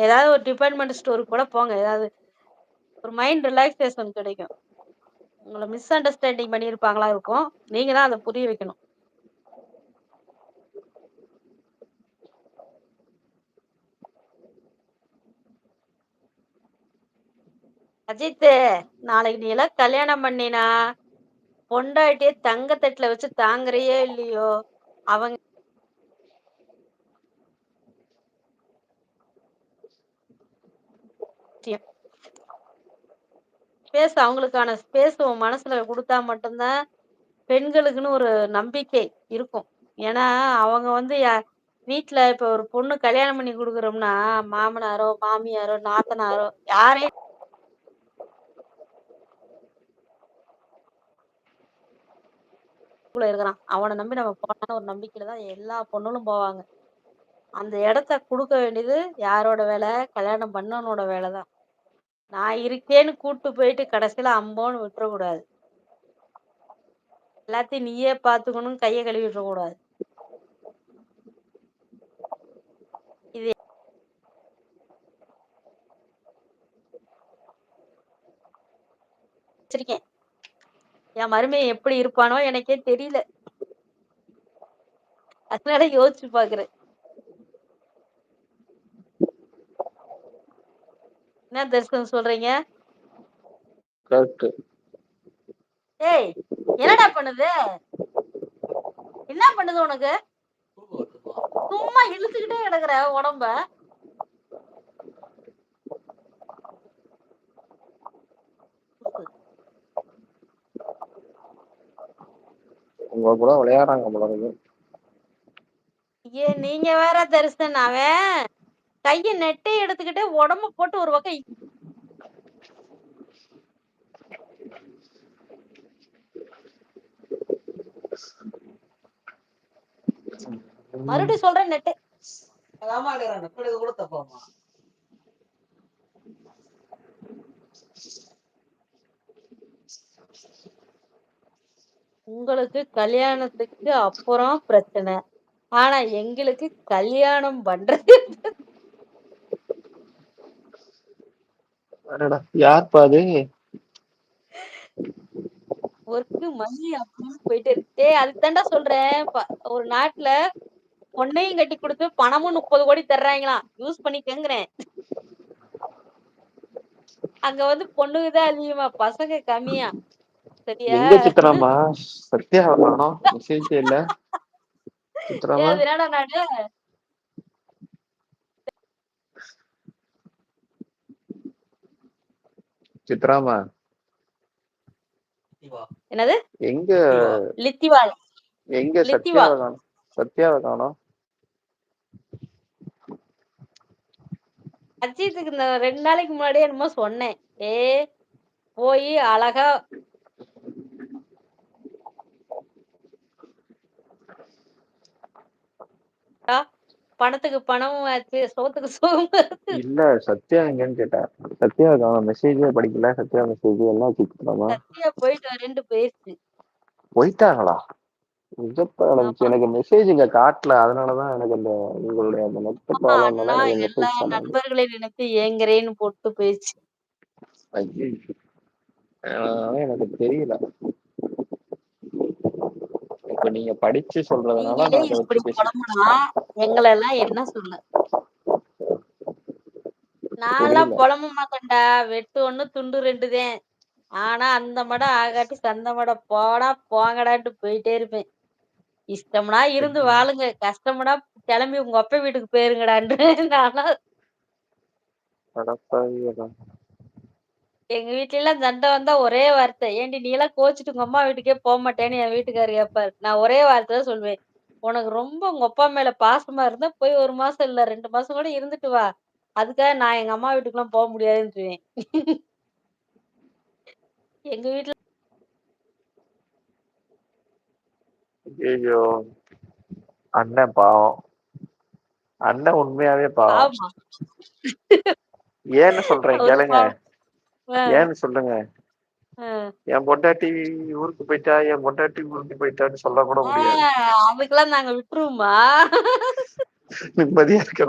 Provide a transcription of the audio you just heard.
ஏதாவது ஒரு டிபார்ட்மெண்ட் ஸ்டோருக்கு கூட போங்க. ஏதாவது ஒரு மைண்ட் ரிலாக்சேஷன் கிடைக்கும். உங்கள மிஸ் அண்டர்ஸ்டாண்டிங் பண்ணியிருப்பாங்களா இருக்கும். நீங்க தான் அத புரிய வைக்கணும். அஜித்து, நாளைக்கு நீ எல்லாம் கல்யாணம் பண்ணினா, பொண்டாட்டிய தங்க தட்டுல வச்சு தாங்குறியோ இல்லையோ, அவங்க ஸ்பேஸ் அவங்களுக்கான ஸ்பேஸ் உன் மனசுல குடுத்தா மட்டும் தான், பெண்களுக்குன்னு ஒரு நம்பிக்கை இருக்கும். ஏன்னா, அவங்க வந்து வீட்ல இப்ப ஒரு பொண்ணு கல்யாணம் பண்ணி குடுக்குறோம்னா, மாமனாரோ, மாமியாரோ, நாத்தனாரோ யாரையும் இருக்கிறான். அவன நம்பி நம்ம போனோம்னு ஒரு நம்பிக்கையில தான் எல்லா பொண்ணுகளும் போவாங்க. அந்த இடத்த குடுக்க வேண்டியது யாரோட வேலை? கல்யாணம் பண்ணவனோட வேலை தான். நான் இருக்கேன்னு கூட்டு போயிட்டு கடைசியில அம்போன்னு விட்டுறக்கூடாது. எல்லாத்தையும் நீயே பார்த்துக்கணும், கைய கழுவி விட்டுறக்கூடாது. இது வச்சிருக்கேன். என் மருமகன் எப்படி இருப்பானோ எனக்கே தெரியல. அதனால யோசிச்சு பார்க்குறேன். என்ன தரிசனம் சொல்றீங்க? கரெக்ட். ஏய், என்னடா பண்ணுது? என்ன பண்ணுது உனக்கு? சும்மா இழுத்துக்கிட்டே கிடக்குற உடம்ப. உங்க கூட விளையாடுறாங்க போல இருக்கு. ஏன் நீங்க வேற தரிசன், அவன் கைய நெட்டை எடுத்துக்கிட்டே உடம்ப போட்டு ஒரு பக்கம் மறுபடியும் சொல்றேன் நெட்டை. உங்களுக்கு கல்யாணத்துக்கு அப்புறம் பிரச்சனை. ஆனா எங்களுக்கு கல்யாணம் பண்றது அடடா, யார்ப்பா அது? ஒர்க்கு மணி அப்படின்னு போயிட்டு இருக்கு. அதுதான்டா சொல்றேன். ஒரு நாட்டுல பொண்ணையும் கட்டி கொடுத்து பணமும் 30 கோடி தர்றாங்களாம். யூஸ் பண்ணிக்கங்கிறேன். அங்க வந்து பொண்ணுங்கதான் அதிகமா, பசங்க கம்மியா. சரியா? எங்க சித்ராமா? சத்யா காணோம், மெசேஜ் இல்ல. சித்ராமா, அது என்னடா நாடு? சித்ராமா என்னது? எங்க? லித்திவால். எங்க லித்திவா. சத்யாவை காணோம்? சத்யாவை காணோம். அஜித்துக்கு இந்த 2 நாளைக்கு முன்னாடியே என்னமோ சொன்னேன். போய் அழகா பணத்துக்கு பணமும் ஆச்சு, சோத்துக்கு சோறும். இல்ல, சத்யா எங்கன்னு கேட்டேன். சத்யா காணோம், மெசேஜே படிக்கல. சத்யா மெசேஜ் எல்லாம் சித்ராமா சத்யா போயிட்டு வரேன்ட்டு போயிருச்சு. போயிட்டாங்களா? ஆமா எனக்கு மெசேஜ் இங்க காட்டல. அதனாலதான் எனக்கு அந்த உங்களுடைய அந்த நெட் ஆமா, ப்ராப்ளம்னால அண்ணா எனக்கு எல்லா மெசேஜ் பண்ண முடியும். நண்பர்களையும் நினைத்து ஏங்குறேன்னு போட்டு போயிடுச்சு. எனக்கு தெரியல. இப்ப நீங்க படிச்சு சொல்றதுனால நீங்களே நான் அதை இப்படி வச்சு பேசுறேன். புலம்புனா எங்களை எல்லாம் என்ன சொல்ல? நான்லாம் புரியல. புலம்ப மாட்டேன்டா. வெட்டு ஒண்ணு துண்டு 2 தான். ஆனா அந்த மடம் ஆகாட்டி சந்த மடம் போடா போங்கடான்ட்டு போயிட்டே இருப்பேன். இஷ்டம்னா இருந்து வாழுங்க, கஷ்டம்னா கிளம்பி உங்க அப்பா வீட்டுக்கு போயிருங்கடான்னு. நானா எங்க வீட்ல எல்லாம் சண்டை வந்தா ஒரே வார்த்தை, ஏண்டி நீ எல்லாம் கோச்சிட்டு உங்க அம்மா வீட்டுக்கே போக மாட்டேன்னு என் வீட்டுக்காரர் கேட்பாரு. நான் ஒரே வார்த்தை தான் சொல்வேன். உனக்கு ரொம்ப உங்க அப்பா மேல பாசமா இருந்தா போய் 1 மாசம் இல்ல 2 மாசம் கூட இருந்துட்டு வா. அதுக்காக நான் எங்க அம்மா வீட்டுக்குலாம் போக முடியாதுன்றுவேன். எங்க வீட்ல ஐயோ, அண்ணன் பாவம். அண்ணன் உண்மையாவே பாவம். ஆமா. ஏன்னு சொல்றேன் அவரு கேளுங்க. பாவம். ஆ, ஏன்னு சொல்லுங்க. ஆ. என் பொண்டாட்டி ஊருக்கு போயிட்டா, என் பொண்டாட்டி ஊருக்கு போயிட்டான்னு சொல்ல கூட முடியாது. அதுக்கெல்லாம் நாங்க விட்டுருவோமா? நிம்மதியா இருக்க